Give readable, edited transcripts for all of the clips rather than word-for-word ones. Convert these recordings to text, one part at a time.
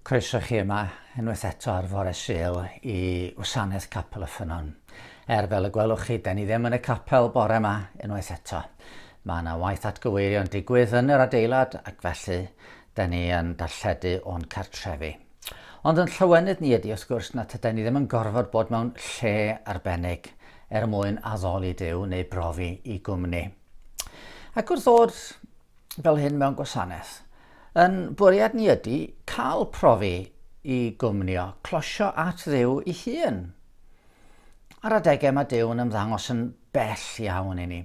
Croeso chi yma unwaith eto ar fore Sul I wasanaeth Capel y Ffynnon. Fel y gwelwch chi, da ni ddim yn y capel bore yma unwaith eto. Mae yna waith atgyweirio'n digwydd yn yr adeilad ac felly da ni yn darlledu o'n cartrefi. Ond yn llawenydd ni ydi wrth gwrs nad ydyn ni ddim yn gorfod bod mewn lle arbennig mwyn addoli Duw neu brofi I gwmni. Ac wrth ddod fel hyn mewn gwasanaeth, yn bwriad ni ydy cael profi I gwmnio, closio at Dduw I hun. Ar adegau mae Duw yn ymddangos yn bell iawn I ni,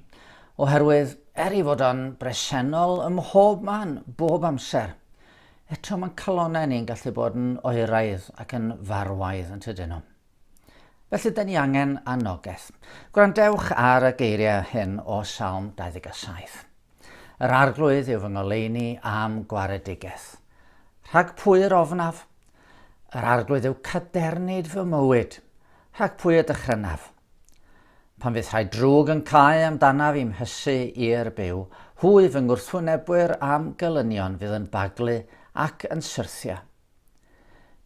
oherwydd I fod o'n bresennol ym mhob man, bob amser. Eto mae'n calonau ni'n gallu bod yn oeraidd ac yn farwaidd yn tydyn nhw. Felly, da ni angen anogaeth. Gwrandewch ar y geiriau hyn o Salm 27. Yr arglwydd yw fy ngoleuni am gwaredigaeth. Rhag pwy'r ofnaf, yr arglwydd yw cadernid fy mywyd. Rhag pwy y dychrynaf. Pan fydd rhai drwg yn cael amdanaf I'm hysu i'r byw, hwy fy ngwrthwynebwyr am gelynion fydd yn baglu ac yn syrthio.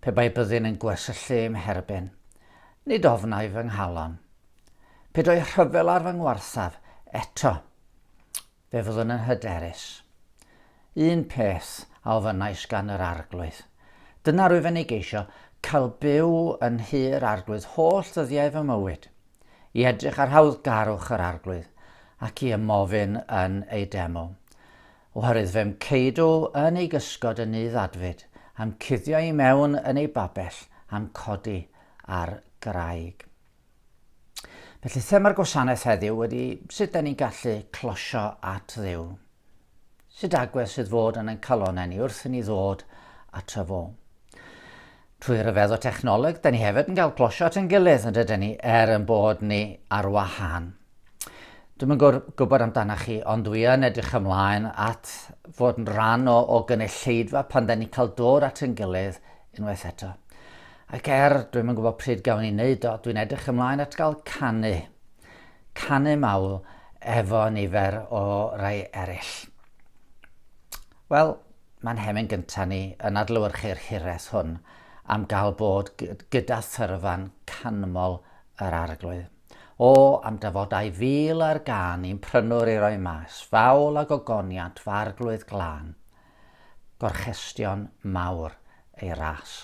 Pe bai byddin yn gwesyllu im herbyn, nid ofnau fy nghalon. Pe doi rhyfel ar fy ngwarthaf, eto, fe fyddwn yn hyderus. Un peth a ofynnais gan yr arglwydd. Dyna rwyf yn ei geisio cael byw yn hir arglwydd holl ddyddiau fy mywyd, I edrych ar hawddgarwch yr arglwydd ac I ymofyn yn ei demo. Oherwydd fe'n ceidw yn ei gysgod yn ei ddadfyd, am cuddio I mewn yn ei babell, am codi ar graig. Felly thema'r gwasanaeth heddiw wedi sut da ni'n gallu closio at Dduw. Sut agwedd sydd fod yn ein calonau ni wrth I ni ddod at y fo. Trwy ryfedd o technoleg, da ni hefyd yn cael closio at ein gilydd yn dydyn ni yn bod ni ar wahân. Dwi'n yn gwybod amdanoch chi, ond dwi yn edrych ymlaen at fod yn rhan o gynulleidfa pan da ni'n cael dod at ein gilydd unwaith eto. Ac dwi'n yn gwybod pryd gawn ni'n neud o, dwi'n edrych ymlaen at gael canu. Canu mawl efo nifer o rai eraill. Wel, mae'n hemyn gyntaf ni yn adlewyrchu'r hireth hwn am gael bod gyda thyrfan canmol yr arglwydd. Am dafodau fil ar gan i'n prynwr I roi mas, fawl a gogoniant farglwydd glân. Gorchestion mawr ei ras.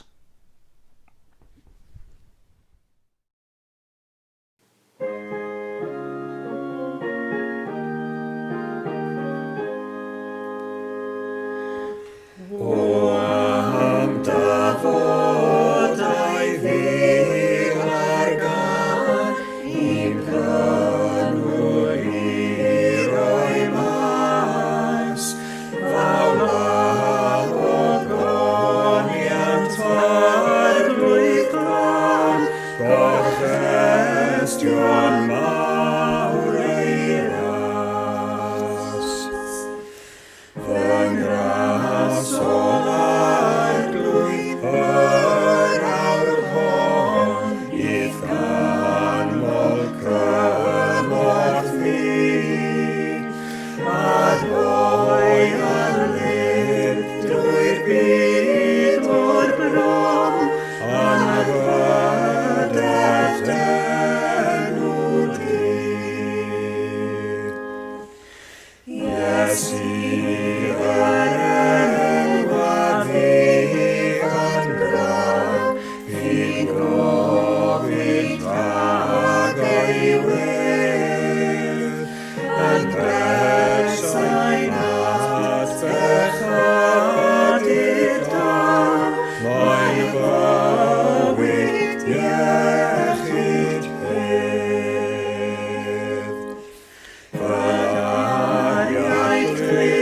Fy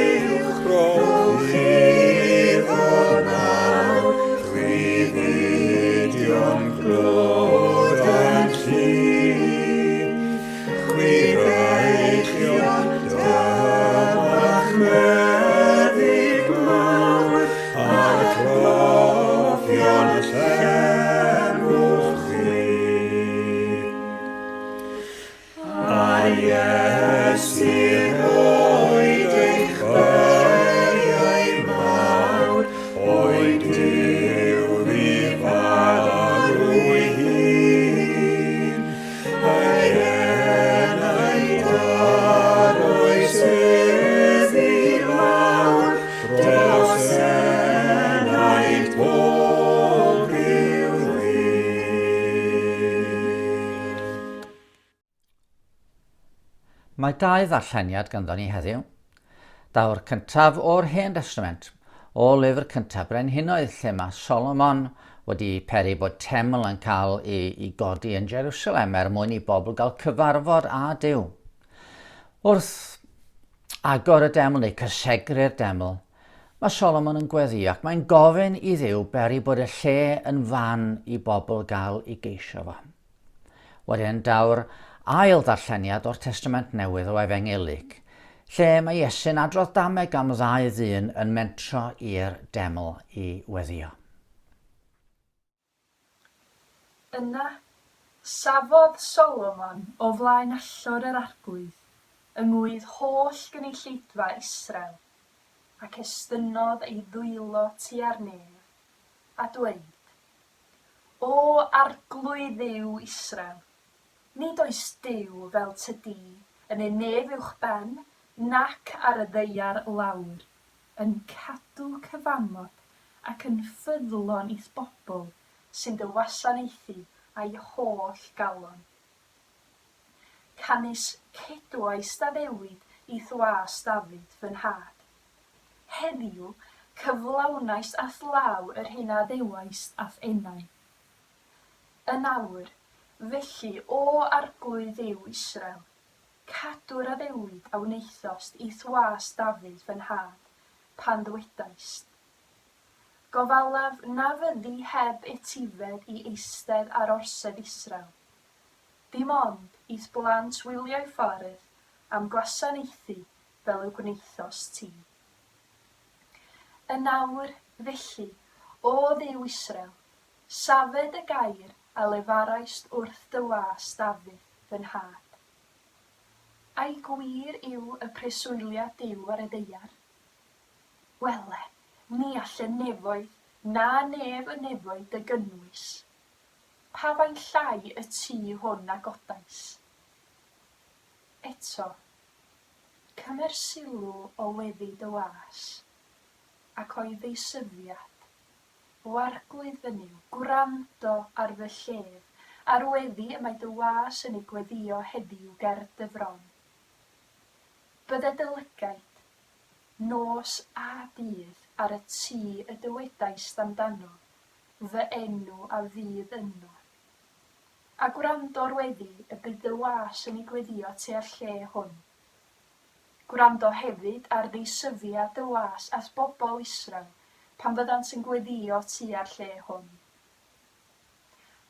Mae dau ddarlleniad ganddo ni heddiw. Daw'r cyntaf o'r Hen Testament, o lyfr cyntaf Brenhinoedd, lle mae Solomon wedi peri bod teml yn cael ei godi yn Jerusalem mwyn i bobl gael cyfarfod â Duw. Wrth agor y deml neu cysegri'r deml, mae Solomon yn gweddio ac mae'n gofyn i Dduw beri bod y lle yn fan i bobl gael ei geisio fo. Wedyn daw'r ail ddarlleniad o'r Testament Newydd o Efengelig, lle mae Iesu'n adrodd dameg am ddau ddyn yn mentro i'r deml i weddio. Yna, safodd Solomon o flaen allor yr arglwydd yngwydd holl gynulleidfa Israel, ac estynodd ei ddwylo tua'r nef, a dweud, O arglwydd Dduw Israel, nid oes Duw fel tydi yn ei nef uwchben nac ar y ddeiar lawr, yn cadw cyfamod ac yn ffyddlon i'th bobl sy'n dy wasanaethu a'i holl galon. Canis cedwais da ddewid i'th was Dafydd fy nhad. Heddiw cyflawnais ath law yr hyn a ddewais ath enau. Yn awr, felly o arglwydd Dduw Israel, cadw'r addewid a wneithost i'th was Dafydd fy nhad, pan ddwedaist. Gofalaf na fyddi heb etifed i eistedd ar orsedd Israel. Dim ond i'th blant wyliau ffordd am gwasanaethu fel y gwneithos ti. Yn awr, felly, o Dduw Israel, safed y gair a lefaraist wrth dy was Dafydd fy nhad. Ai gwir yw y preswyliad Duw ar y deiar? Wele, ni all y nefoedd na nef y nefoedd dy gynnwys. Pa fain llai y tŷ hwn a godais? Eto, cymer sylw o weddi dy was, ac oedd ei syfiad, o arglwydd fy Nuw, gwrando ar fy llef, ar weddi y mae dy was yn ei gweddio heddiw ger dy fron. Bydde dy lygaid, nos a dydd ar y tŷ y dywedais amdano, fy enw a fydd yno. A gwrando'r weddi y bydd dy was yn ei gweddio tua'r lle hwn. Gwrando hefyd ar ddeisyfiad dy was at bobl Israel, pan fyddant sy'n gweddio tua'r lle hwn.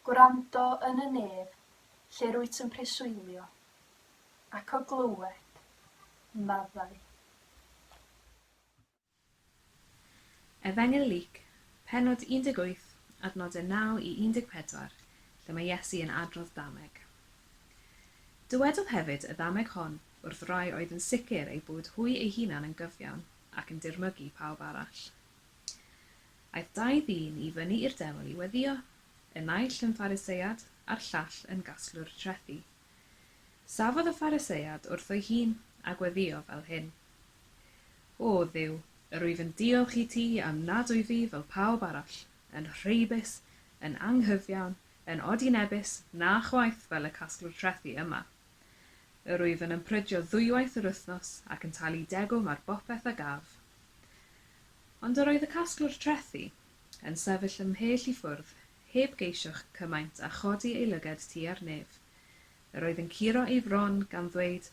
Gwrando yn y nef, lle rwyt yn preswylio, ac o glywed, maddau. Efengelig, pennod 18, adnodau 9 i 14, lle mae Iesu yn adrodd dameg. Dywedodd hefyd y dameg hon wrth rai oedd yn sicr ei bod hwy ei hunan yn gyfiawn ac yn dirmygu pawb arall. Aeth dau ddyn i fyny i'r deml i weddio, y naill yn Phariseiad a'r llall yn gasglwr trethu. Safodd y Phariseiad wrth o'i hun a gweddio fel hyn. O Dduw, yr wyf yn diolch i ti am nad wyf fi fel pawb arall, yn rheibus, yn anghyfiawn, yn odinebus, na chwaith fel y casglwr trethu yma. Yr wyf yn ympryddio ddwywaith yr wythnos ac yn talu degwm ar bopeth a gaf. Ond yr oedd y casglwr trethu yn sefyll ymhell i ffwrdd, heb geisioch cymaint a chodi ei lyged tua'r nef. Yr oedd yn curo ei fron gan ddweud,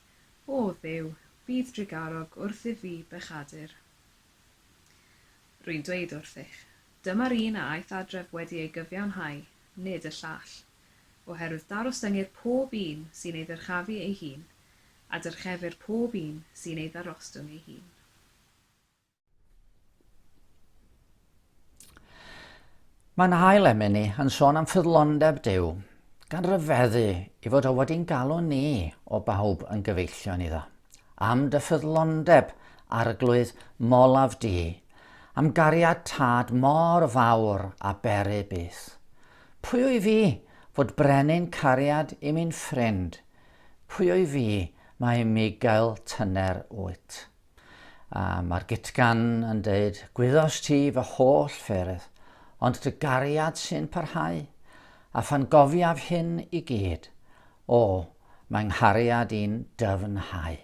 O Dduw, bydd drigarog wrth i fi bechadur. Rwy'n dweud wrthych, dyma'r un a aeth adref wedi ei gyfiawnhau, nid y llall, oherwydd darostyngu'r pob un sy'n ei ddyrchafu ei hun, a dyrchefur pob un sy'n ei ddarostwng ei hun. Mae'n hael emyn yn sôn am ffyddlondeb Duw, gan ryfeddu i fod o wedi'n galw ni o bawb yn gyfeillion iddo. Am dy ffyddlondeb arglwydd molaf di, am gariad tad mor fawr a beru byth. Pwy o'i fi fod brenin cariad i mi'n ffrind? Pwy o'i fi mae mi gael tyner wyt? Mae'r gitgan yn dweud, gwyddos ti fy holl ffyrdd, ond dy gariad sy'n parhau, a phan gofiaf hyn i gyd, o, Mae nghariad i'n dyfnhau.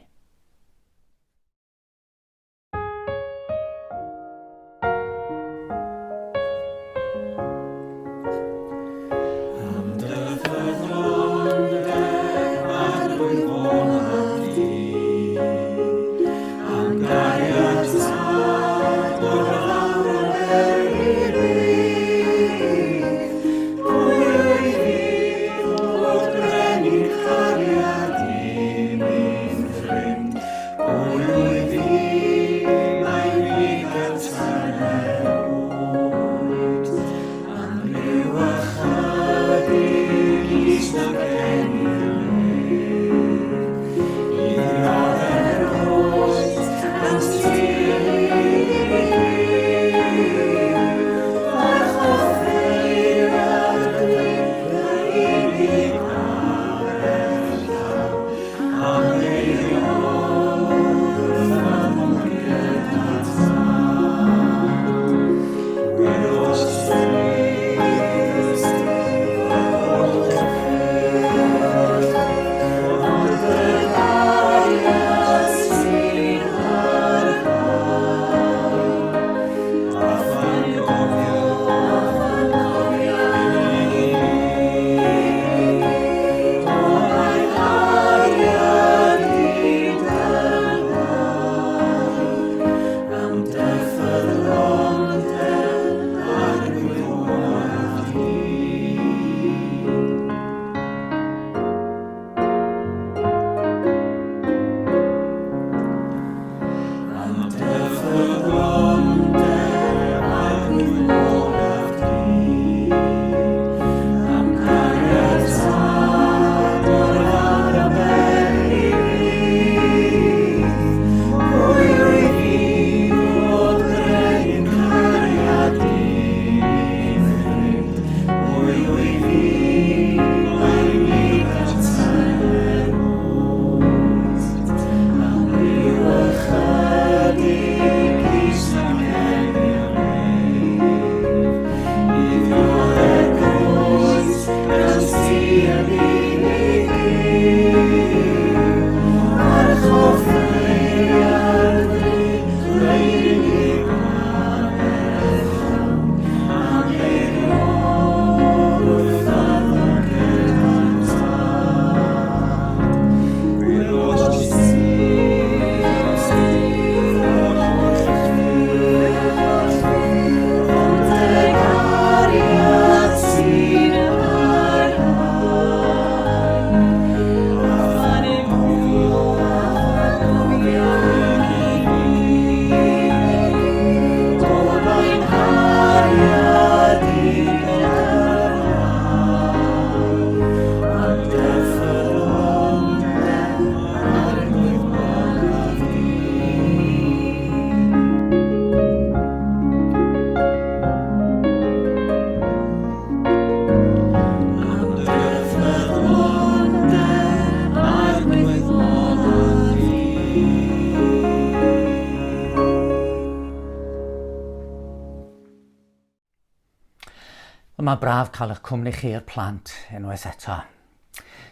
Mae braf cael eich cwmni chi i'r plant unwaith eto.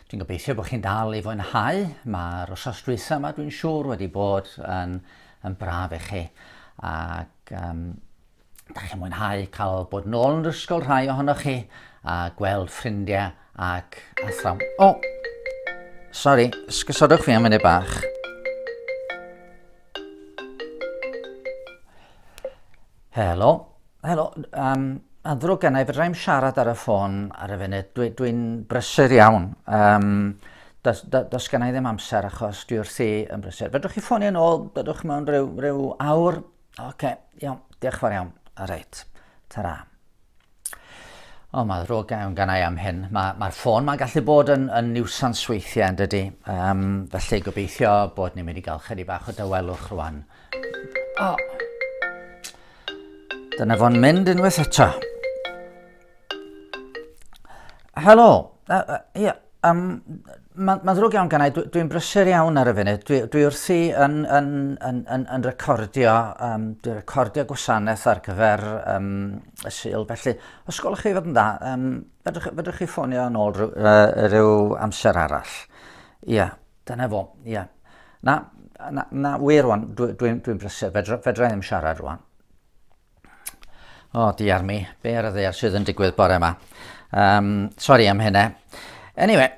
Dwi'n gobeithio bod chi'n dal i fwynhau. Mae'r wsos dwytha yma dwi'n siŵr wedi bod yn braf i chi. Ac da chi'n mwynhau cael bod nôl yn yr ysgol rhai ohonoch chi a gweld ffrindiau ac athrawon. O! Sori, sgysodwch fi am munud bach. Helo. A ddrwg gennau, fydra i'm siarad ar y ffôn ar y funud. Dwi'n brysur iawn. Does gennau ddim amser achos dwi wrthi yn brysur. Fedrwch chi ffonio nôl, dydwch mewn rhyw awr? Oce, iawn, diolch fawr iawn. Reit, tara. O, mae ddrwg iawn gennau am hyn. Mae'r ffôn mae'n gallu bod yn niwsans weithiau, yn dydy. Felly gobeithio bod ni'n mynd i gael chydig bach o dywelwch rwan. O! Dyna fo'n mynd unwaith eto. Helo. Mae'n ddrwg iawn gennau. Dwi'n brysur iawn ar y funud. Dwi wrthi yn recordio, dwi'n recordio gwasanaeth ar gyfer y Sul. Felly, os gwelwch chi fod yn dda, fedrwch chi ffonio yn ôl rhyw amser arall. dyna fo, Na, wir rwan, dwi'n brysur, fedra i ddim siarad rwan. O, diar mi, be ar y ddear sydd yn digwydd bore yma. Sori am hynna. Anyway,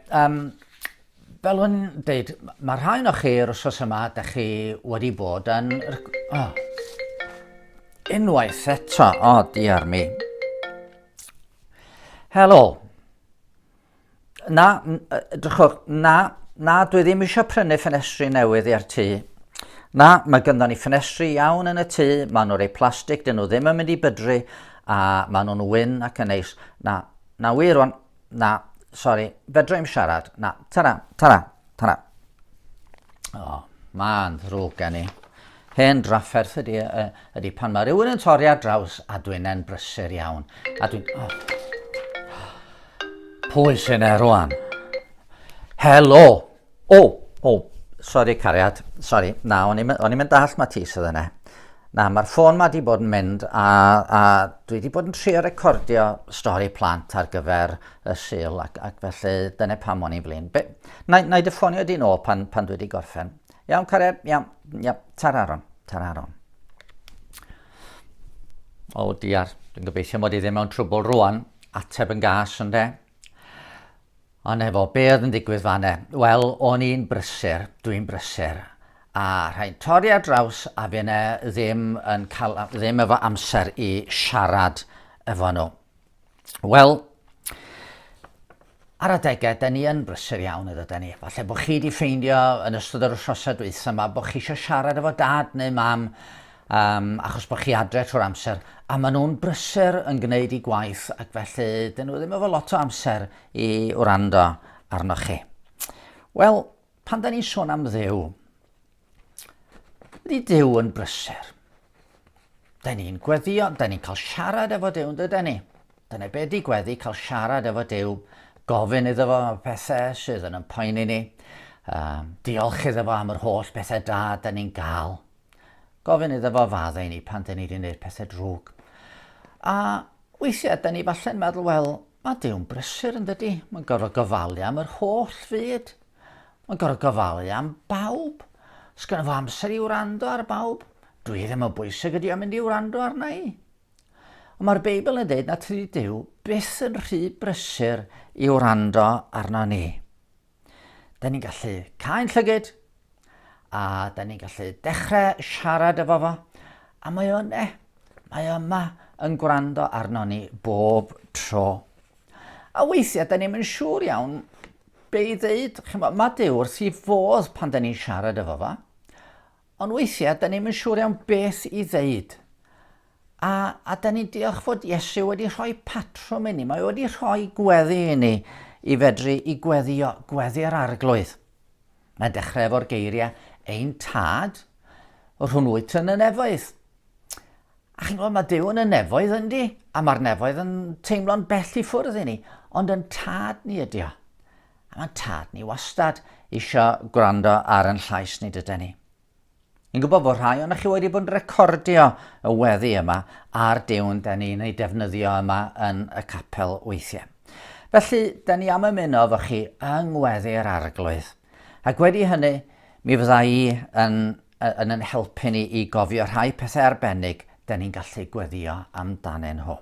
fel o'n dweud, mae rhai o chi'r wsos yma, da chi wedi bod yn... unwaith eto, diar mi. Helo. Drychwch, dwi ddim eisiau prynu ffenestri newydd i'r tŷ. Mae gynnon ni ffenestri iawn yn y tŷ, maen nhw'n rhoi plastig, dyn nhw ddim yn mynd i bydru, a maen nhw'n wyn ac yn neis. Wir rwan, sori, fedra i'm siarad. Tara. Ma'n ddrwg gen i. Hen drafferth ydy pan mae rhywun yn torri ar draws a dwi'n e'n brysur iawn. A dwi'n... Pwy sy'n rwan? Helo! Sori cariad, sori. O'n i'n mynd all ma ti sydd yna. Mae'r ffôn ma di bod yn mynd a dwi di bod yn trio recordio stori plant ar gyfer y sil ac felly dyna pam o'n i'n flin. Na i dyffonio di nôl pan dwi di gorffen. Iawn cariad, iawn, tararon. O diar, dwi'n gobeithio mod i ddim mewn trwbl rwan, ateb yn gas yn de. Ond efo, be oedd yn digwydd fan'na? Wel, o'n i'n brysur, dwi'n brysur. A rhaid torri ar draws a fi ddim efo amser i siarad efo nhw. Wel, ar adegau, da ni yn brysur iawn ydyn ni. Falle bod chi wedi ffeindio yn ystod yr wythnosau dwytha yma bod chi eisiau siarad efo dad neu mam achos bod chi adre trwy'r amser, a maen nhw'n brysur yn gwneud i gwaith ac felly dyn nhw ddim efo lot o amser i wrando arno chi. Wel, pan da ni'n sôn am Dduw, ydy Dduw yn brysur. Da ni'n gweddio, da ni'n cael siarad efo Dduw, dydyn ni. Dyna be di gweddi, cael siarad efo Dduw, gofyn iddo fo am pethau sydd yn poeni ni, diolch iddo fo am yr holl bethau da da ni'n gael. Gofyn iddo fo faddau ni pan da ni wedi gwneud pethau drwg. A weithiau, da ni falle'n meddwl, wel, mae Dduw'n brysur yn dydi. Mae'n gorfod gofalu am yr holl fyd. Mae'n gorfod gofalu am bawb. Sgynno fo amser i wrando ar bawb. Dwi ddim yn bwysig ydi am mynd i wrando arna i. Ond mae'r Beibl yn dweud na tydi Duw byth yn rhy brysur i wrando arno ni. Da ni'n gallu cael llygyd, a da ni'n gallu dechrau siarad efo fo, a mae yma yn gwrando arno ni bob tro. A weithiau, da ni'n mynd siŵr iawn be i ddeud. Mae Duw wrth i fodd pan da ni'n siarad efo fo, ond weithiau, da ni'n mynd siŵr iawn beth i ddeud. A da ni'n diolch fod Iesu wedi rhoi patrwm i ni. Mae wedi rhoi gweddi i ni i fedru i gweddi'r arglwydd. Mae'n dechrau efo'r geiriau ein tad o rhwnnwyt yn y nefoedd. A chi'n gwybod, mae Duw yn y nefoedd yndi, a mae'r nefoedd yn teimlo'n bell i ffwrdd i ni, ond yn tad ni ydi o. A mae'n tad ni wastad eisiau gwrando ar yn llais ni dydyn ni. Ni'n gwybod bod rhai o'ch chi wedi bod yn recordio y weddi yma a'r diwn da ni'n ei defnyddio yma yn y capel weithiau. Felly, da ni am ymuno efo chi yng ngweddi'r arglwydd. Ac wedi hynny, mi fydda i yn helpu ni i gofio rhai pethau arbennig da ni'n gallu gweddio amdanyn nhw.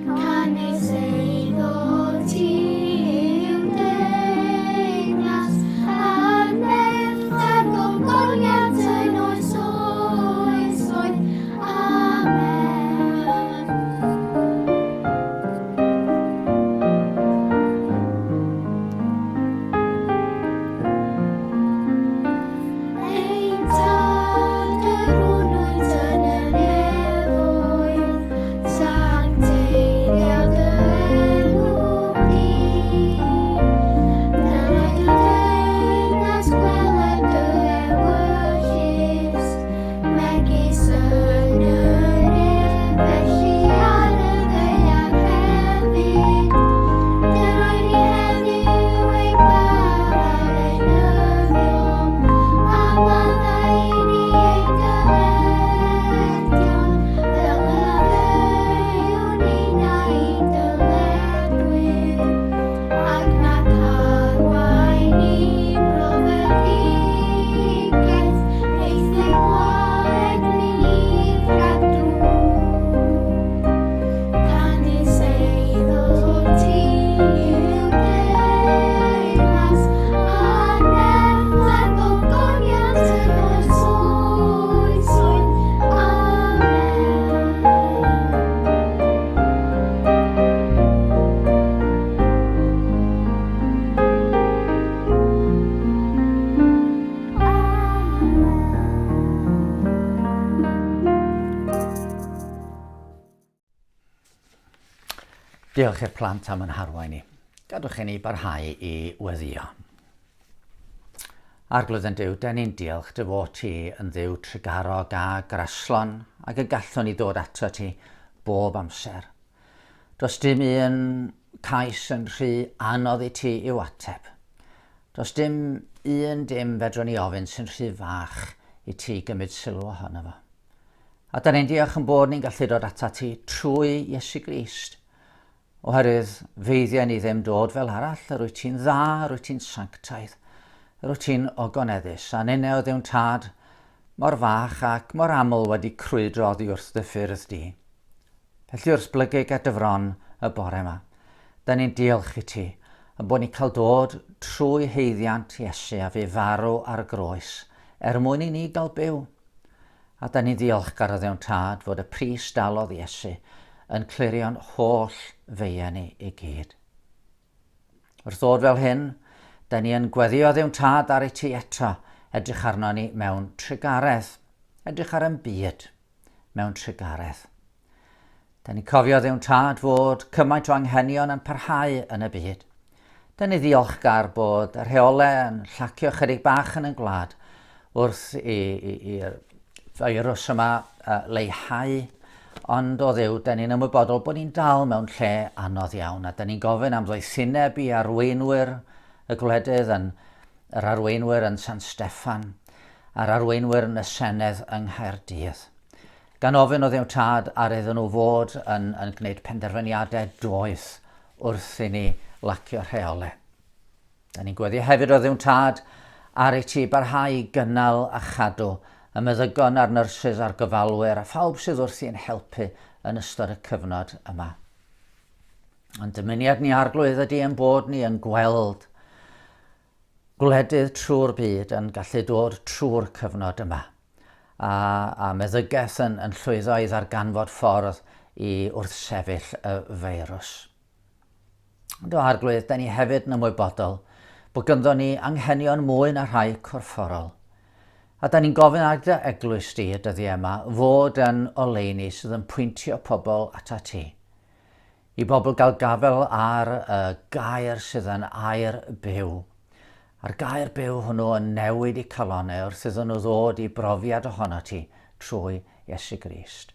Can Diolch i'r plant am yn harwain ni. Gadwch i ni barhau i weddio. Arglwydd yn Duw, den ni'n diolch dy fod ti yn ddiw trigarog a graslon ac y gallwn ni ddod ato ti bob amser. Does dim un cais yn rhy anodd i ti i'w ateb. Does dim un dim fedrwn ni ofyn sy'n rhy fach i ti gymryd sylw ohono fo. A da ni'n diolch yn bod ni'n gallu dod ata ti trwy Iesu Grist. Oherwydd feiddiau ni ddim dod fel arall, yr wyt ti'n dda, yr wyt ti'n sanctaidd, yr wyt ti'n ogoneddus, a nynne o ddiwn tad mor fach ac mor aml wedi crwydroddi wrth dy ffyrdd di. Felly wrth blygig a dyfron y bore yma, da ni'n diolch i ti, yn bod ni'n cael dod trwy heiddiant Iesu a fe farw ar y groes, mwyn i ni gael byw. A da ni'n ddiolchgar o ddiwn tad fod y pris dalodd Iesu yn clirio'n holl feia ni i gyd. Wrth ddod fel hyn, da ni yn gweddio ddiwn tad ar ei ti eto, edrych arno ni mewn trigaredd, edrych ar yn byd mewn trigaredd. Da ni'n cofio ddiwn tad fod cymaint o anghenion yn parhau yn y byd. Da ni ddiolchgar bod y rheolau yn llacio chydig bach yn y gwlad wrth i'r feirws yma leihau, ond o ddiw, da ni'n ymwybodol bod ni'n dal mewn lle anodd iawn, a da ni'n gofyn am ddoethineb i arweinwyr y gwledydd, yr arweinwyr yn San Steffan, a'r arweinwyr yn y Senedd yng Nghaerdydd. Gan ofyn o ddiw tad ar iddyn nhw fod yn gwneud penderfyniadau doeth wrth i ni lacio rheolau. Da ni'n gweddio hefyd o ddiw tad ar ei ti barhau gynnal a chadw, y meddygon a'r nyrsys a'r gofalwyr a phawb sydd wrth i'n helpu yn ystod y cyfnod yma. Ond dymuniad ni arglwydd ydy yn bod ni yn gweld gwledydd trwy'r byd yn gallu dod trwy'r cyfnod yma. A meddygaeth yn llwyddo i ddarganfod ffordd i wrthsefyll y feirws. Ond o arglwydd, da ni hefyd yn ymwybodol bod gynddon ni anghenion mwy na rhai corfforol. A da ni'n gofyn ar dy eglwys di y dyddi yma fod yn oleuni sydd yn pwyntio pobl ata ti. I bobl gael gafel ar y gair sydd yn air byw. A'r gair byw hwnnw yn newid i calonau wrth iddyn nhw ddod i brofiad ohono ti trwy Iesu Grist.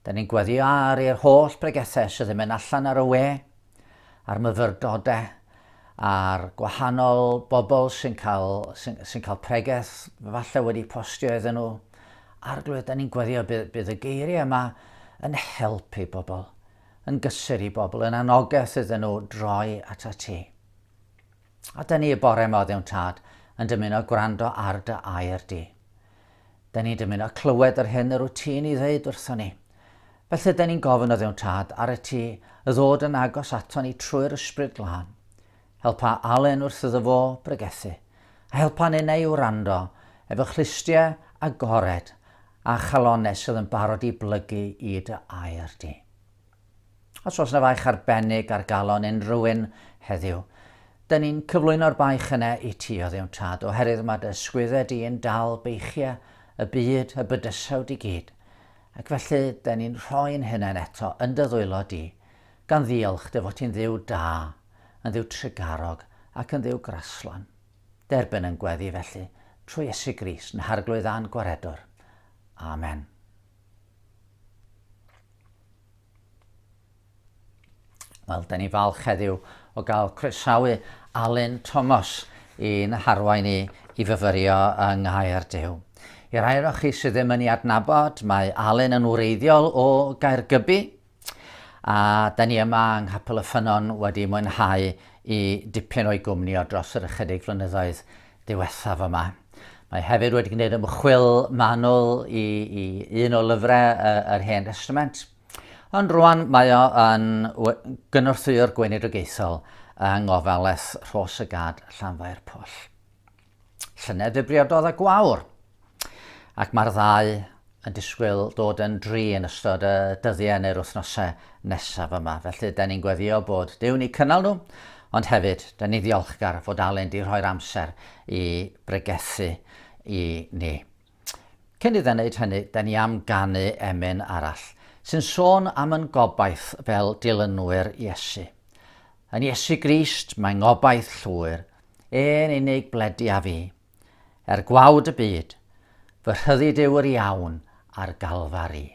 Da ni'n gweddio ar i'r holl bregethau sydd yn mynd allan ar y we, a'r myfyrdodau, a'r gwahanol bobl sy'n cael pregeth falle wedi postio iddyn nhw. Arglwydd, da ni'n gweddio bydd y geiriau yma yn helpu bobl, yn gysur i bobl, yn anogaeth iddyn nhw droi ata ti. A da ni y bore yma o ddiwn tad yn dymuno gwrando ar dy air di. Da ni'n dymuno clywed yr hyn yr wyt ti'n i ddeud wrthon ni. Felly da ni'n gofyn o ddiwn tad ar y ti y ddod yn agos ato ni trwy'r ysbryd glân. Helpa Alun wrth iddo fo bregethu, a helpa ni neu wrando efo chlustiau agored a chalonau sydd yn barod i blygu i dy air di. Os oes na faich arbennig ar galon unrhyw un heddiw, da ni'n cyflwyno'r baich yna i ti o ddiwn tad, oherwydd mae dy ysgwyddau di yn dal beichiau y byd, y bydysawd i gyd. Ac felly, da ni'n rhoi'n hynny'n eto yn dy ddwylo di, gan ddiolch dy fod ti'n ddiw da, yn ddiw trigarog ac yn ddiw graslon. Derbyn yn gweddi felly, trwy Iesu Grist yn harglwydd a'n gwaredwr. Amen. Wel, da ni falch heddiw o gael croesawu Alun Thomas i'n harwain ni i fyfyrio yng Nghaerdydd. I rai o chi sydd ddim yn ei adnabod, mae Alun yn wreiddiol o Gaergybi, a da ni yma yng Capel y Ffynnon wedi mwynhau i dipyn o'i gwmni o dros yr ychydig flynyddoedd diwethaf yma. Mae hefyd wedi gwneud ymchwil manwl i un o lyfrau yr Hen Testament, ond rwan mae o yn gynorthwyr gweinidogaethol yng ngofalaeth Rhos y Gad Llanfair Pwll. Llynedd briododd a gwawr, ac mae'r ddau yn disgwyl dod yn dri yn ystod y dyddiau neu'r wythnosau nesaf yma. Felly, da ni'n gweddio bod Duw ni cynnal nhw, ond hefyd, da ni ddiolchgar fod Alun di rhoi'r amser i bregethu i ni. Cyn iddo wneud hynny, da ni am ganu emyn arall, sy'n sôn am yn gobaith fel dilynwyr Iesu. Yn Iesu Grist mae'n ngobaith llwyr, ein unig bledu a fi. Gwawd y byd, fy rhyddid yw yr iawn ar galfari.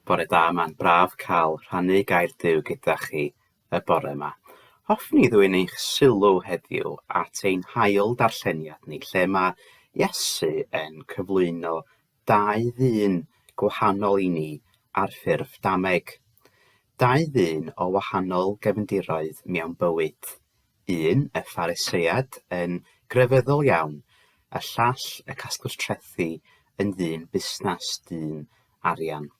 Bore da, mae'n braf cael rhannu gair Duw gyda chi y bore yma. Hoffwn i ddwyn eich sylw heddiw at ein hael darlleniad ni, lle mae Iesu yn cyflwyno dau ddyn gwahanol i ni ar ffurf dameg. Dau ddyn o wahanol gefndiroedd mewn bywyd. Un, y Phariseiad, yn grefyddol iawn, y llall y casglwr trethi yn ddyn busnes dyn arian.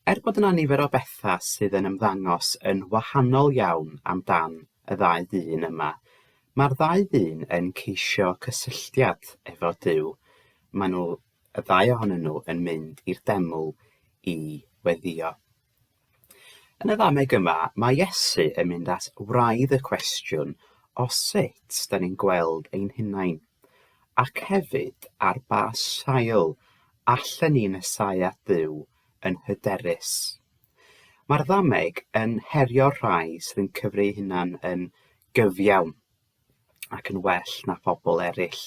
Bod yna nifer o bethau sydd yn ymddangos yn wahanol iawn amdan y ddau ddyn yma, mae'r ddau ddyn yn ceisio cysylltiad efo Duw. Maen nhw, y ddau ohonyn nhw, yn mynd i'r deml i weddio. Yn y ddameg yma, mae Iesu yn mynd at wraidd y cwestiwn o sut da ni'n gweld ein hunain, ac hefyd ar ba sail allan ni'n nesau at Duw yn hyderus. Mae'r ddameg yn herio rhai sydd yn cyfri hunan yn gyfiawn ac yn well na phobl eraill.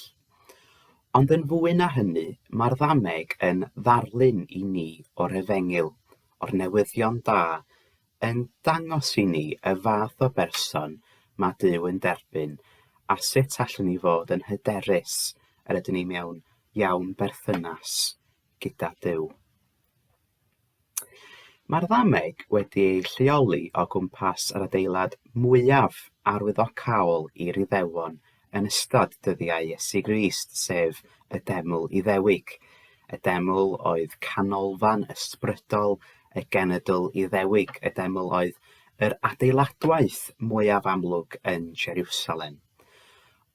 Ond yn fwy na hynny, mae'r ddameg yn ddarlun i ni o'r efengil, o'r newyddion da, yn dangos i ni y fath o berson mae Duw yn derbyn a sut allwn ni fod yn hyderus yr ydyn ni mewn iawn berthynas gyda Duw. Mae'r ddameg wedi ei lleoli o gwmpas yr adeilad mwyaf arwyddocaol i'r Iddewon yn ystod dyddiau Iesu Grist, sef y deml Iddewig. Y deml oedd canolfan ysbrydol y genedl Iddewig, y deml oedd yr adeiladwaith mwyaf amlwg yn Jerusalem.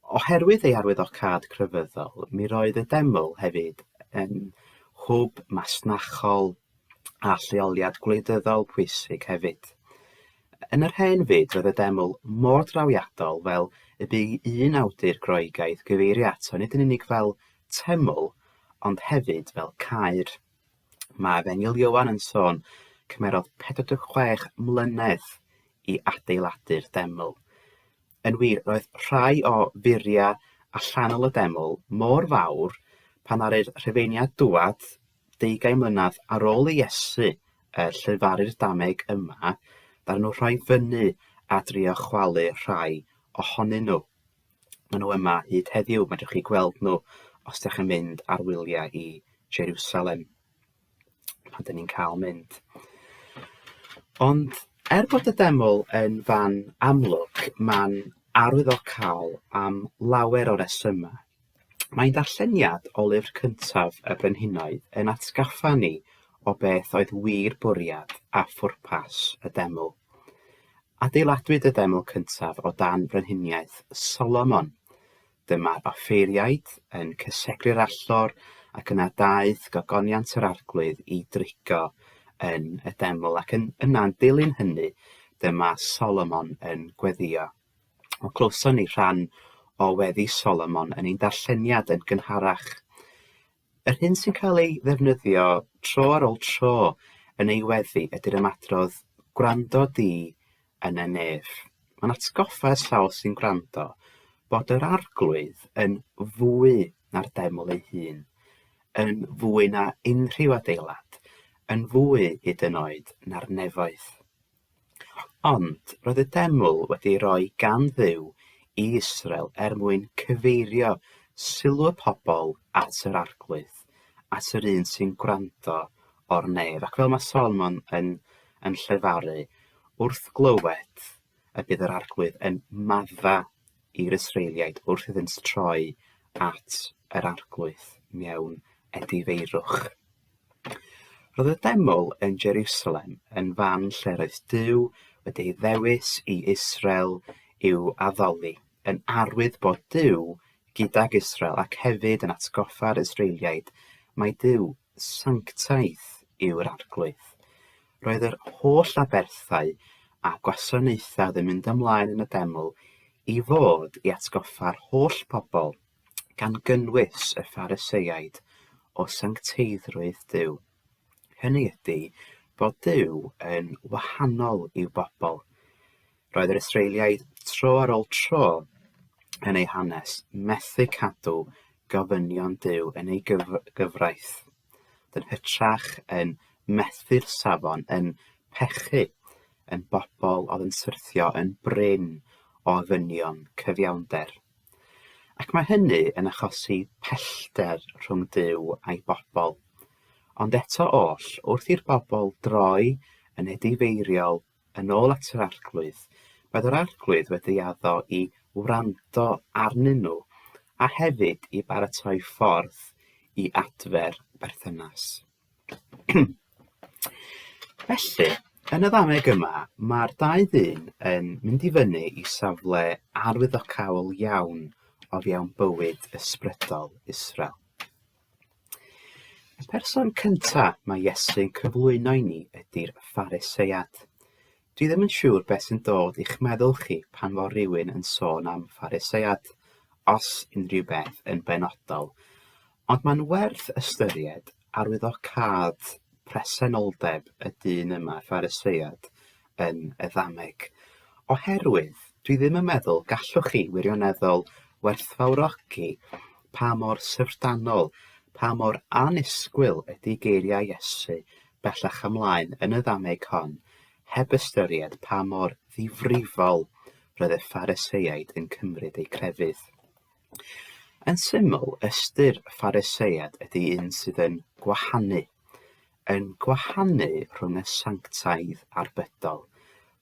Oherwydd ei arwyddocâd crefyddol, mi roedd y deml hefyd yn hwb masnachol a lleoliad gwleidyddol pwysig hefyd. Yn yr hen fyd, roedd y deml mor drawiadol fel y bu un awdur Groegaidd gyfeirio ato, nid yn unig fel teml, ond hefyd fel caer. Mae Efengyl Ioan yn sôn cymerodd 46 mlynedd i adeiladu'r deml. Yn wir, roedd rhai o furia allanol y deml mor fawr pan ddaru'r Rhufeiniad dŵad 20 mlynedd ar ôl i Iesu llefaru'r dameg yma, ddaru nhw rhoi fyny a drio chwalu rhai ohonyn nhw. Maen nhw yma hyd heddiw, medrwch chi gweld nhw os ydych chi'n mynd ar wyliau i Jerusalem pan dyn ni'n cael mynd. Ond bod y deml yn fan amlwg, mae'n arwyddocaol am lawer o resymau. Mae'n darlleniad o lyfr cyntaf y Brenhinoedd yn atgaffa ni o beth oedd wir bwriad a phwrpas y deml. Adeiladwyd y deml cyntaf o dan Frenhiniaeth Solomon. Dyma'r offeiriaid yn cysegri'r allor ac yna daeth gogoniant yr arglwydd i drigo yn y deml, ac yna'n dilyn hynny, dyma Solomon yn gweddio. O glywson ni rhan o weddi Solomon yn ein darlleniad yn gynharach. Yr hyn sy'n cael ei ddefnyddio tro ar ôl tro yn ei weddi ydy'r ymadrodd gwrando di yn y nef. Mae'n atgoffa sawl sy'n gwrando bod yr arglwydd yn fwy na'r deml ei hun, yn fwy na unrhyw adeilad, yn fwy hyd yn oed na'r nefoedd. Ond roedd y deml wedi rhoi gan Dduw i Israel mwyn cyfeirio sylw y pobl at yr arglwydd, at yr un sy'n gwrando o'r nef. Ac fel mae Solomon yn llefaru, wrth glywed y bydd yr arglwydd yn madda i'r Israeliaid wrth iddynt troi at yr arglwydd mewn edifeirwch. Roedd y deml yn Jerusalem yn fan lle roedd Duw wedi ddewis i Israel i'w addoli, yn arwydd bod Duw gydag Israel ac hefyd yn atgoffa'r Israeliaid mae Duw sanctaidd yw'r arglwydd. Roedd yr holl aberthau a gwasanaethau yn mynd ymlaen yn y deml i fod i atgoffa'r holl pobl gan gynnwys y Phariseiaid o sancteiddrwydd Duw. Hynny ydy bod Duw yn wahanol i'w bobl. Roedd yr Israeliaid tro ar ôl tro yn ei hanes methu cadw gofynion Duw yn ei gyfraith. Yn hytrach yn methu'r safon, yn pechu, yn bobl oedd yn syrthio yn bryn o ofynion cyfiawnder. Ac mae hynny yn achosi pellter rhwng Duw a'i bobl. Ond eto oll, wrth i'r bobl droi yn edifeiriol yn ôl at yr arglwydd, bydd yr arglwydd wedi addo i wrando arnyn nhw a hefyd i baratoi ffordd i adfer berthynas. Felly, yn y ddameg yma, mae'r dau ddyn yn mynd i fyny i safle arwyddocaol iawn o fewn bywyd ysbrydol Israel. Y person cyntaf mae Iesu'n cyflwyno i ni ydy'r Phariseiad. Dwi ddim yn siŵr beth sy'n dod i'ch meddwl chi pan fo rhywun yn sôn am Phariseiad, os unrhyw beth yn benodol, ond mae'n werth ystyried arwyddocâd presenoldeb y dyn yma, Phariseiad, yn y ddameg. Oherwydd, dwi ddim yn meddwl gallwch chi wirioneddol werthfawrogi pa mor syfrdanol, pa mor annisgwyl ydy geiriau Iesu bellach ymlaen yn y ddameg hon, heb ystyried pa mor ddifrifol roedd y Phariseiaid yn cymryd eu crefydd. Yn syml, ystyr Phariseiad ydy un sydd yn gwahanu, yn gwahanu rhwng y sanctaidd a'r bydol.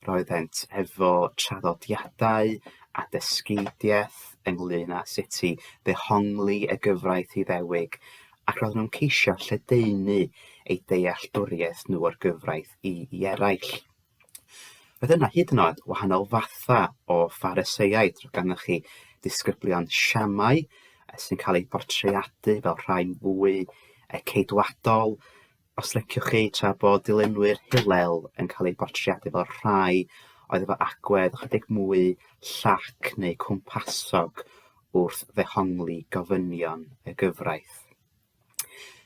Roeddent efo traddodiadau a dysgeidiaeth ynglyn â sut i ddehongli y gyfraith Iddewig, ac roedden nhw'n ceisio lledaenu eu dealltwriaeth nhw o'r gyfraith i eraill. Roedd yna hyd yn oed wahanol fatha o Phariseiaid, ganddoch chi disgyblion siamau sy'n cael eu portreadu fel rhai'n fwy ceidwadol. Os liciwch chi, tra bod dilynwyr Hillel yn cael eu portreadu fel rhai oedd efo agwedd chydig mwy llac neu cwmpasog wrth ddehongli gofynion y gyfraith.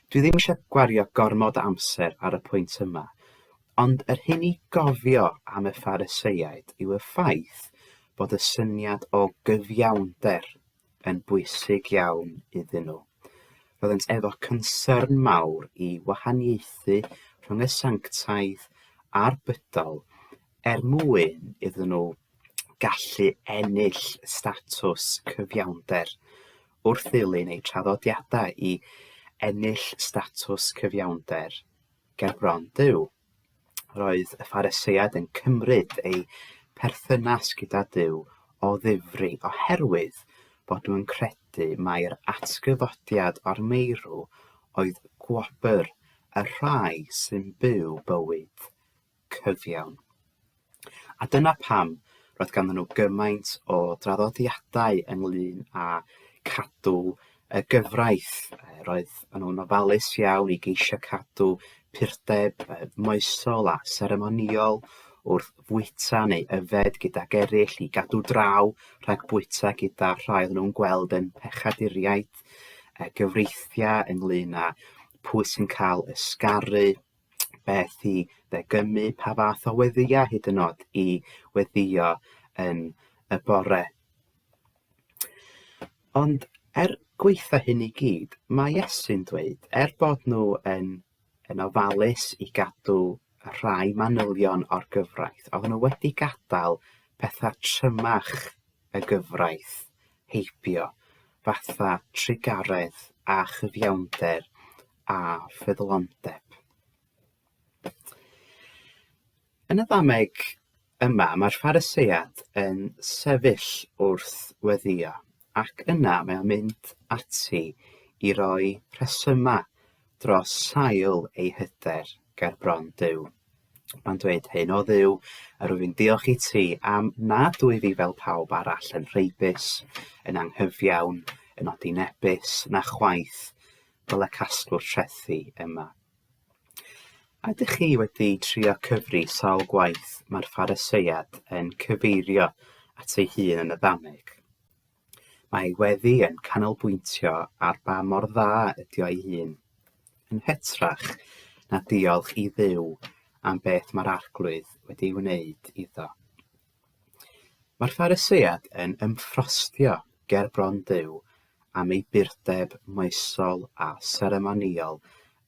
Dwi ddim eisiau gwario gormod o amser ar y pwynt yma, ond yr hyn i gofio am y Phariseiaid yw y ffaith bod y syniad o gyfiawnder yn bwysig iawn iddyn nhw. Roeddent efo concern mawr i wahaniaethu rhwng y sanctaidd a'r bydol mwyn iddyn nhw gallu ennill statws cyfiawnder wrth ddilyn eu traddodiadau i ennill statws cyfiawnder ger bron Duw. Roedd y Phariseiaid yn cymryd eu perthynas gyda Duw o ddifri oherwydd bod nhw'n credu mae'r atgyfodiad o'r meirw oedd gwobr y rhai sy'n byw bywyd cyfiawn. A dyna pam roedd ganddyn nhw gymaint o draddodiadau ynglyn â cadw y gyfraith. Roedd nhw'n ofalus iawn i geisio cadw purdeb moesol a seremoniol wrth fwyta neu yfed gydag eraill, i gadw draw rhag bwyta gyda rhai oedd nhw'n gweld yn pechaduriaid, gyfreithiau ynglyn â pwy sy'n cael ysgaru, beth i ddegrymu, pa fath o weddia hyd yn oed i weddio yn y bore. Ond gweitha hyn i gyd, mae Iesu'n dweud, bod nhw yn ofalus i gadw rhai manylion o'r gyfraith, oedden nhw wedi gadael pethau trymach y gyfraith heibio, fatha trigaredd a chyfiawnder a ffyddlondeb. Yn y ddameg yma, mae'r Phariseiaid yn sefyll wrth weddio, ac yna mae'n mynd ati i roi rhesymau dros sail ei hyder ger bron Duw. Mae'n dweud, hyn o Dduw, rwyf yn diolch i ti am nad dwi fi fel pawb arall yn rheibus, yn anghyfiawn, yn odinebus, na chwaith, fel y casglwr trethu yma. A ydych chi wedi trio cyfri sawl gwaith mae'r Phariseiaid yn cyfeirio at ei hun yn y ddameg? Mae weddi yn canolbwyntio ar ba mor dda ydi o'i hun, yn hytrach na diolch i Dduw am beth mae'r arglwydd wedi wneud iddo. Mae'r Phariseiaid yn ymffrostio ger bron Duw am ei burdeb moesol a seremoniol,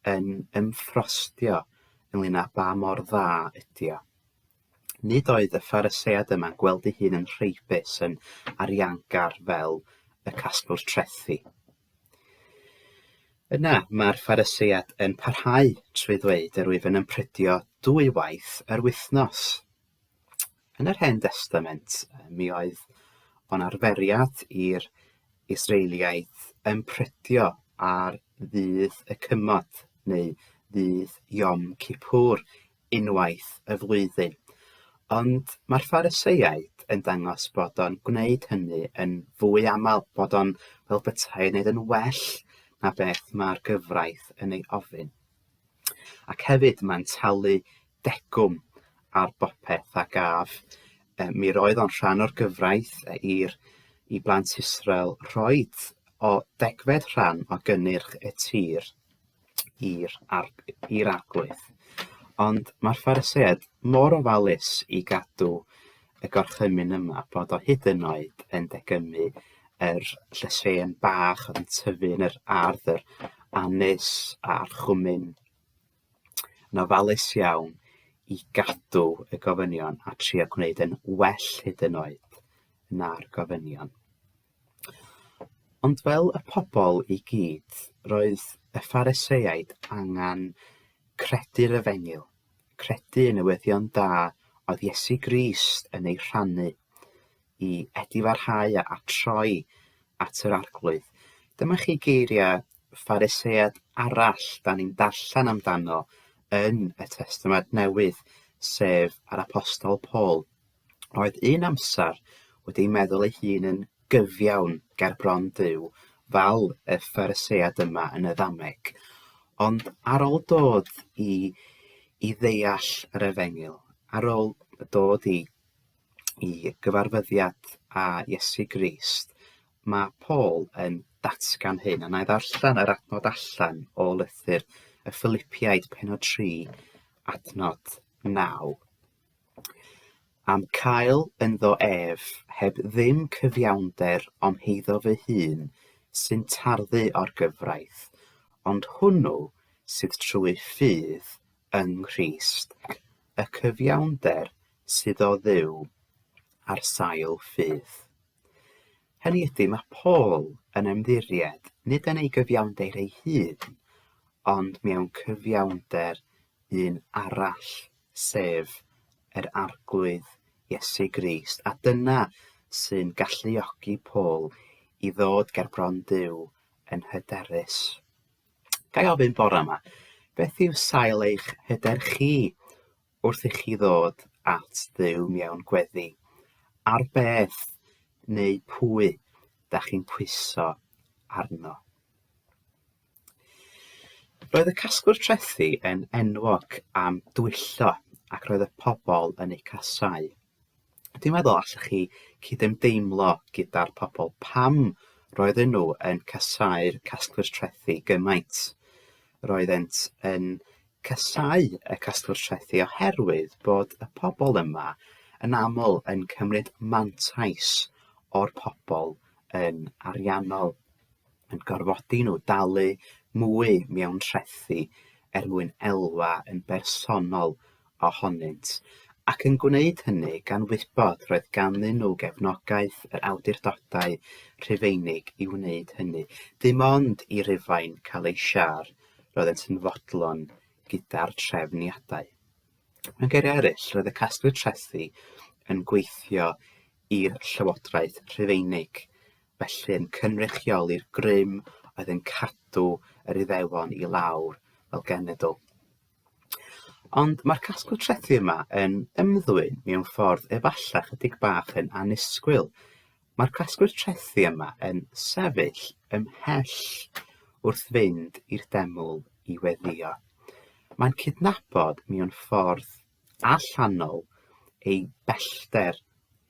yn ymffrostio ynglyn â ba mor dda ydi o. Nid oedd y Phariseiaid yma'n gweld ei hun yn rheibus, yn ariangar fel y casglwr trethu. Yna mae'r Phariseiaid yn parhau trwy ddweud rwyf yn ympridio 2 waith yr wythnos. Yn yr Hen Testament, mi oedd o'n arferiad i'r Israeliaid ympridio ar ddydd y cymod neu ddydd Yom Kippur unwaith y flwyddyn. Ond mae'r Phariseiaid yn dangos bod o'n gwneud hynny yn fwy aml, bod o'n fel bethau yn gwneud yn well na beth mae'r gyfraith yn ei ofyn. Ac hefyd mae'n talu degwm ar bopeth a gaf. Mi roedd o'n rhan o'r gyfraith i blant Israel roed o 10 rhan o gynnyrch y tir i'r arglwydd. Ond mae'r Phariseiaid mor ofalus i gadw y gorchymyn yma bod o hyd yn oed yn degrymu yr llyseien bach oedd yn tyfu yn yr ardd, yr anis a'r chwmyn. Yn ofalus iawn i gadw y gofynion a trio gwneud yn well hyd yn oed na'r gofynion. Ond fel y pobl i gyd, roedd y Phariseiaid angen credu'r efengyl, credu yn newyddion da oedd Iesu Grist yn ei rhannu i edifarhau a troi at yr arglwydd. Dyma chi geiriau Phariseiad arall da ni'n darllen amdano yn y Testament Newydd, sef yr Apostol Paul. Roedd un amser wedi meddwl ei hun yn gyfiawn ger bron Duw, fel y Phariseiad yma yn y ddameg. Ond ar ôl dod i ddeall yr efengyl, ar ôl dod i gyfarfyddiad â Iesu Grist, mae Paul yn datgan hyn, a na i ddarllen yr adnod allan o lythyr y Philippiaid pennod 3, adnod 9. Am cael ynddo ef heb ddim cyfiawnder om heiddo fy hun sy'n tarddu o'r gyfraith, ond hwnnw sydd trwy ffydd yng Nghrist, y cyfiawnder sydd o Dduw ar sail ffydd. Hynny ydy, mae Paul yn ymddiried nid yn ei gyfiawnder ei hun, ond mewn cyfiawnder un arall, sef yr arglwydd Iesu Grist. A dyna sy'n galluogi Paul i ddod ger bron Duw yn hyderus. Ga i ofyn bore yma, beth yw sail eich hyder chi wrth i chi ddod at Dduw mewn gweddi? Ar beth neu pwy da chi'n pwyso arno? Roedd y casglwr trethu yn enwog am dwyllo ac roedd y pobl yn eu casau. Dwi'n meddwl allwch chi cydymdeimlo gyda'r pobl pam roedden nhw yn casau'r casglwr trethu gymaint. Roeddent yn casau y casglwr trethu oherwydd bod y pobl yma yn aml yn cymryd mantais o'r pobl yn ariannol, yn gorfodi nhw dalu mwy mewn trethu mwyn elwa yn bersonol ohonynt, ac yn gwneud hynny gan wybod roedd ganddyn nhw gefnogaeth yr awdurdodau Rhufeinig i wneud hynny. Dim ond i Rufain cael ei siar, roeddent yn fodlon gyda'r trefniadau. Mewn geiriau eraill, roedd y casglwyr trethu yn gweithio i'r llywodraeth Rhufeinig, felly yn cynrychioli'r grym oedd yn cadw yr Iddewon i lawr fel genedl. Ond mae'r casglwr trethu yma yn ymddwyn mewn ffordd efallai chydig bach yn annisgwyl. Mae'r casglwr trethu yma yn sefyll ymhell wrth fynd i'r deml i weddio. Mae'n cydnabod mewn ffordd allanol ei bellter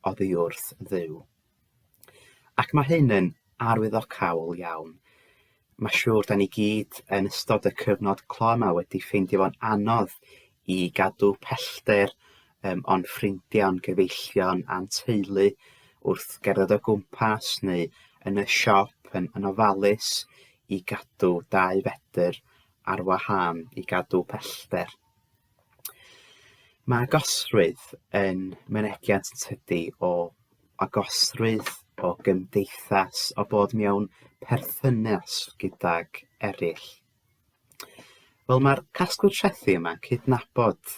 oddi wrth Dduw. Ac mae hyn yn arwyddocaol iawn. Mae siŵr da ni gyd yn ystod y cyfnod clo yma wedi ffeindio fo'n anodd i gadw pellter o'n ffrindiau, o'n gyfeillion, a'n teulu wrth gerdded o gwmpas neu yn y siop yn ofalus i gadw 2 fetr ar wahân i gadw pellter. Mae agosrwydd yn mynegiant yn tydi o agosrwydd, o gymdeithas, o bod mewn perthynas gydag eraill. Wel, mae'r casglwr trethu yma cydnabod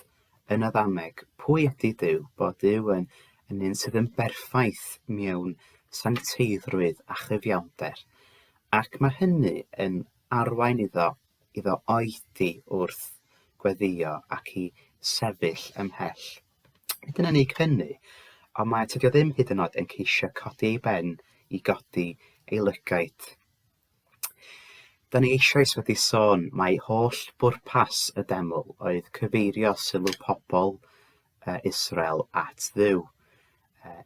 yn y ddameg pwy ydy Duw, bod Duw yn un sydd yn berffaith mewn sancteiddrwydd a chyfiawnder. Ac mae hynny yn arwain iddo oedi wrth gweddio ac i sefyll ymhell. Nid yn unig hynny, ond mae tydio ddim hyd yn oed yn ceisio codi ei ben i godi ei lygaid. Da ni eisoes wedi sôn mae holl bwrpas y deml oedd cyfeirio sylw pobl Israel at Dduw.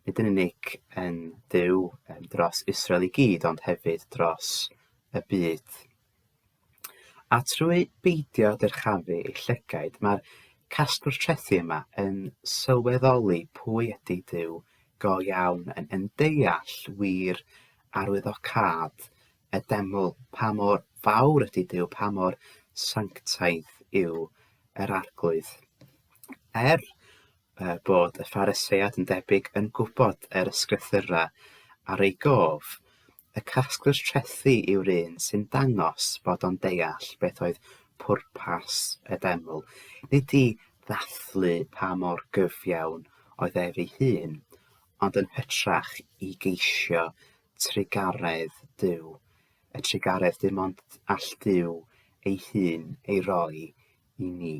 Nid yn unig yn Dduw dros Israel i gyd, ond hefyd dros y byd. A trwy beidio dyrchafu ei llygaid, mae'r casglwr trethu yma yn sylweddoli pwy ydy Dduw go iawn, yn deall wir arwyddocad y deml, pa mor fawr ydy Duw, pa mor sanctaidd yw yr arglwydd. Bod y Phariseiad yn debyg yn gwybod yr ysgrythurau ar ei gof, y casglwr trethu yw'r un sy'n dangos bod o'n deall beth oedd pwrpas y deml. Nid i ddathlu pa mor gyfiawn oedd ef ei hun, ond yn hytrach i geisio trigaredd Duw. Y trigaredd dim ond all Duw ei hun ei roi i ni.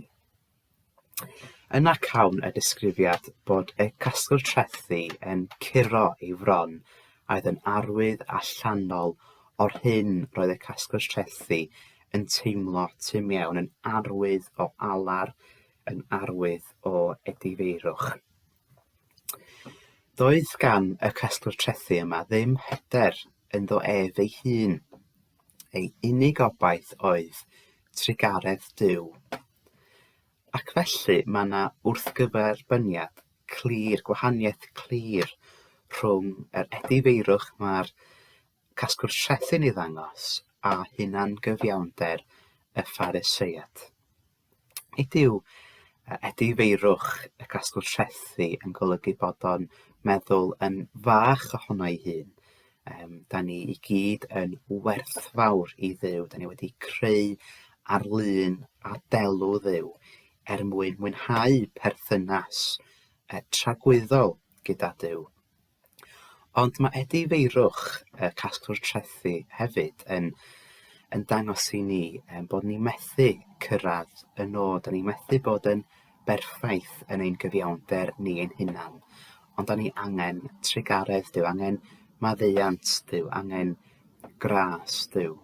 Yna cawn y disgrifiad bod y casgwr trethu yn curo ei fron a oedd yn arwydd allanol o'r hyn roedd y casgwr trethu yn teimlo tu mewn, yn arwydd o alar, yn arwydd o edifeirwch. Doedd gan y casgwr trethu yma ddim hyder ynddo ef ei hun. Ei unig obaith oedd trigaredd Duw. Ac felly mae yna wrthgyferbyniad clir, gwahaniaeth clir rhwng yr edifeirwch mae'r casgwr trethu'n ei ddangos a hunan gyfiawnder y Phariseiad. Nid yw edifeirwch y casgwr trethu yn golygu bod o'n meddwl yn fach ohono ei hun. Da ni i gyd yn werthfawr i Dduw. Da ni wedi creu arlun a delw Dduw mwyn mwynhau perthynas tragwyddol gyda Duw. Ond mae edifeirwch y casgwr trethu hefyd yn dangos i ni bod ni methu cyrraedd y nod, da ni methu bod yn berffaith yn ein gyfiawnder ni ein hunan. Ond da ni angen trigaredd Duw, angen maddeuant Duw, angen gras Duw.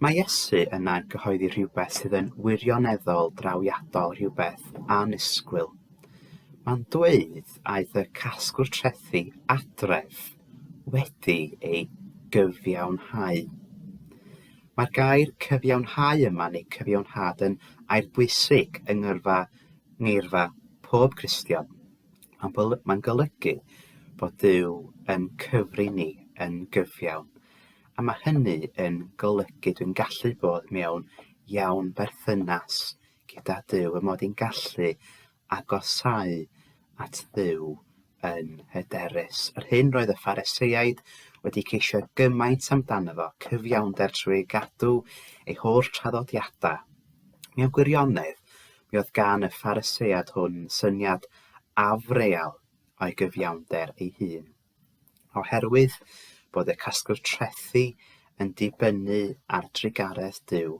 Mae Iesu yna'n gyhoeddi rhywbeth sydd yn wirioneddol drawiadol, rhywbeth annisgwyl. Mae'n dweud aeth y casgwr trethu adref wedi ei gyfiawnhau. Mae'r gair cyfiawnhau yma neu cyfiawnhad yn air bwysig yng ngeirfa pob Cristion. Mae'n golygu bod Duw yn cyfri ni yn gyfiawn. A mae hynny yn golygu dwi'n gallu bod mewn iawn berthynas gyda Duw, y mod i'n gallu agosau at Dduw yn hyderus. Yr hyn roedd y Phariseiaid wedi ceisio gymaint amdano fo, cyfiawnder trwy gadw ei holl traddodiadau. Mewn gwirionedd, mi oedd gan y Phariseiad hwn syniad afreal o'i gyfiawnder ei hun. Oherwydd bod y casgwr trethu yn dibynnu ar trigaredd Duw,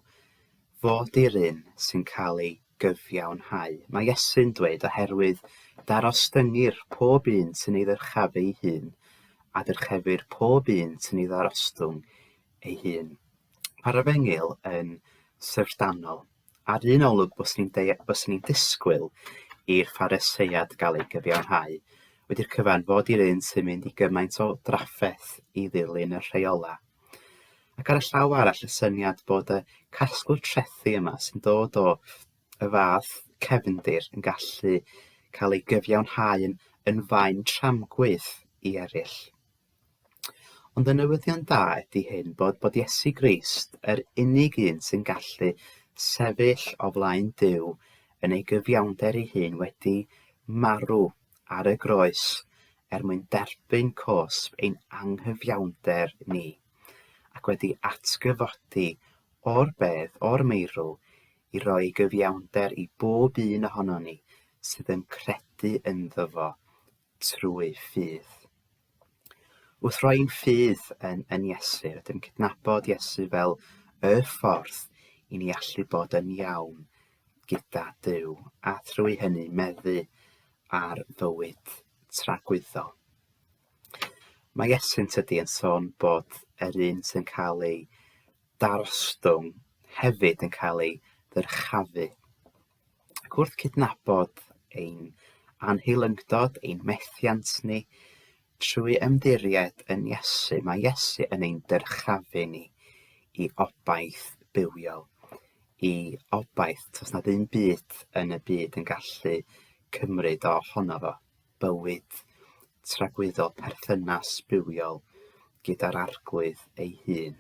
fod i'r un sy'n cael ei gyfiawnhau. Mae Iesu'n dweud oherwydd darostyngu'r pob un sy'n ei ddyrchafu ei hun, a dyrchefur pob un sy'n ei ddarostwng ei hun. Mae'r Efengyl yn syfrdanol. Ar un olwg bys ni'n disgwyl i'r Phariseiad gael ei gyfiawnhau, wedi'r cyfan fod i'r un sy'n mynd i gymaint o drafferth i ddilyn y rheola. Ac ar y llaw arall y syniad bod y casgwr trethu yma sy'n dod o y fath cefndir yn gallu cael ei gyfiawnhau yn faen tramgwydd i eraill. Ond y newyddion da ydy hyn bod Iesu Grist yr unig un sy'n gallu sefyll o flaen Duw yn ei gyfiawnder ei hun wedi marw ar y groes mwyn derbyn cosb ein anghyfiawnder ni, ac wedi atgyfodi o'r bedd, o'r meirw, i roi gyfiawnder i bob un ohono ni sydd yn credu ynddo fo trwy ffydd. Wrth roi'n ffydd yn Iesu, ydym cydnabod Iesu fel y ffordd i ni allu bod yn iawn gyda Duw, a trwy hynny meddu ar fywyd tragwyddol. Mae Iesu'n tydi yn sôn bod yr un sy'n cael ei darostwng hefyd yn cael ei ddyrchafu. Ac wrth cydnabod ein anheilyngdod, ein methiant ni, trwy ymddiried yn Iesu, mae Iesu yn ein dyrchafu ni i obaith bywiol, i obaith tos na ddim byd yn y byd yn gallu cymryd ohono fo, bywyd tragwyddol, perthynas bywiol gyda'r arglwydd ei hun.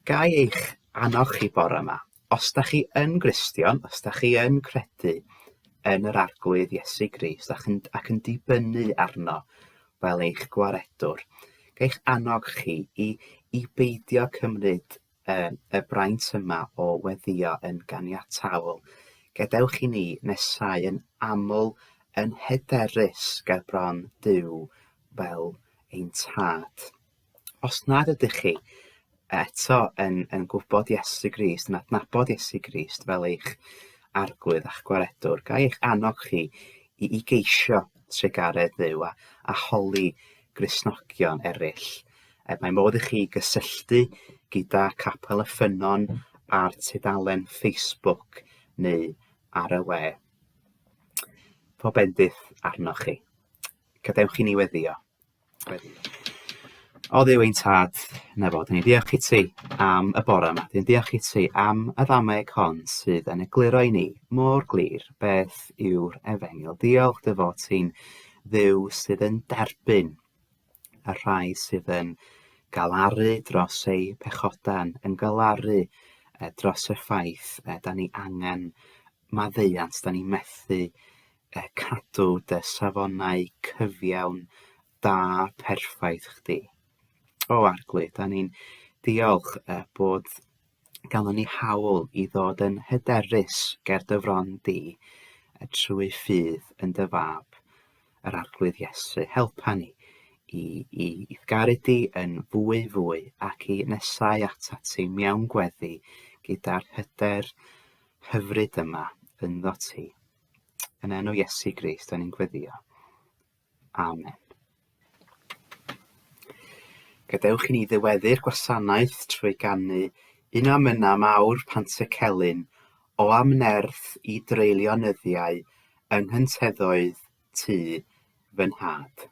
Gai eich annog chi bore yma, os da chi yn Gristion, os da chi yn credu yn yr arglwydd Iesu Grist ac yn dibynnu arno fel eich gwaredwr, gai eich annog chi i beidio cymryd y braint yma o weddio yn ganiataol, gadewch i ni nesau yn aml yn hyderus ger bron Duw fel ein tad. Os nad ydych chi eto yn gwybod Iesu Grist, yn adnabod Iesu Grist fel eich arglwydd a'ch gwaredwr, ga eich annog chi i geisio tregaredd Dduw a holi Gristnogion eraill. Mae modd i chi gysylltu gyda Capel y Ffynnon ar tudalen Facebook neu ar y we. Po bendith arnoch chi. Gadewch i ni weddio. O Dduw ein tad, na fo, dyn ni diolch i ti am y bore yma. Dyn ni diolch i ti am y ddameg hon sydd yn egluro i ni mor glir beth yw'r efengyl. Diolch dy fod ti'n Dduw sydd yn derbyn y rhai sydd yn galaru dros eu pechodan, yn galaru dros y ffaith da ni angen maddeuant, da ni methu cadw dy safonau cyfiawn da perffaith chdi. O arglwydd, da ni'n diolch bod ganddo ni hawl i ddod yn hyderus ger dy fron di trwy ffydd yn dy fab, yr arglwydd Iesu. Helpa ni i garu di yn fwy ac i nesau atat ti mewn gweddi gyda'r hyder hyfryd yma ynddo ti. Yn enw Iesu Grist, da ni'n gweddio. Amen. Gadewch i ni ddiweddu'r gwasanaeth trwy ganu un am yna mawr Pantycelyn o amnerth i dreulio nyddiau yng nghyntethoedd tu fy nhad.